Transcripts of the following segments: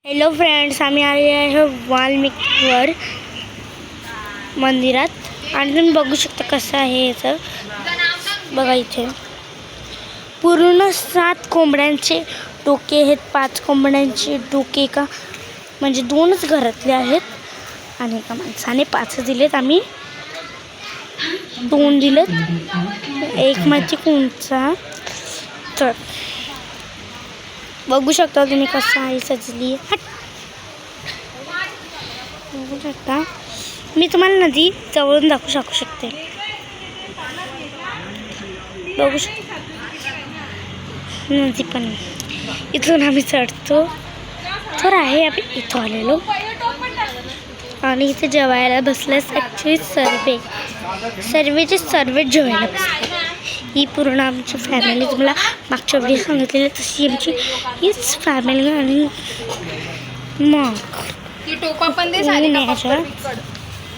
Hello friends, आम्ही आले आहे वाल्मिकीवर मंदिरात आणि तुम्ही बघू शकता कसं आहे याचं. बघा इथे पूर्ण 7 कोंबड्यांचे डोके आहेत. 5 कोंबड्यांचे डोके का म्हणजे 2च घरातले आहेत आणि एका माणसाने 5 दिलेत. आम्ही 2 दिलेत, एक माहिती कोणचा. तर बघू शकता तुम्ही कसं आहे सजली. बघू शकता, मी तुम्हाला नदी जवळून दाखवू शकते. बघू शकता नदी पण इथून आम्ही चढतो. तर आहे आम्ही इथं आलेलो आणि इथे जेवायला बसल्यास ॲक्च्युली सर्व जेवायला बसले. ही पूर्ण आमची फॅमिली, तुम्हाला मागच्या वेळी सांगितलेली तशी आमची हीच फॅमिली. आणि मग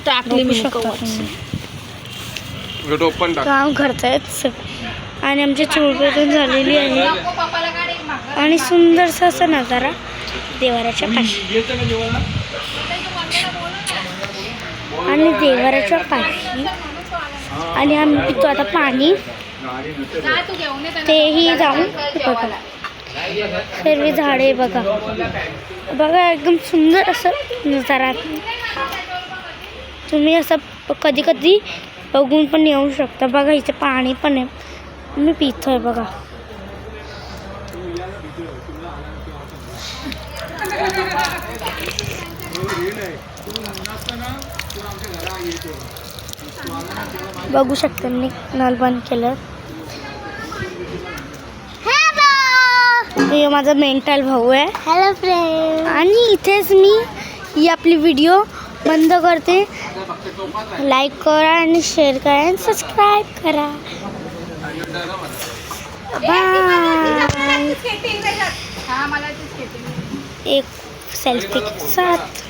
टाकली काम करतायत आणि आमची चूळपेटून झालेली आहे आणि सुंदरसा असा नजारा देवाऱ्याच्या पाशी. आणि देवाऱ्याच्या पाशी आणि आम्ही पितो आता पाणी. तेही जाऊन बघा, सर्व झाडे बघा बघा, एकदम सुंदर असं नजारा. तुम्ही असं कधी कधी बघून पण येऊ शकता. बघा इथे पाणी पण आहे, मी पितोय बघा. बघू शकता मी नळ बंद केलं. हे माझा मेंटल भाऊ आहे. Hello friend. आणि इथेच मी ही आपली व्हिडिओ बंद करते. लाईक करा आणि शेअर करा आणि सबस्क्राईब करा. बाय. एक सेल्फी के साथ.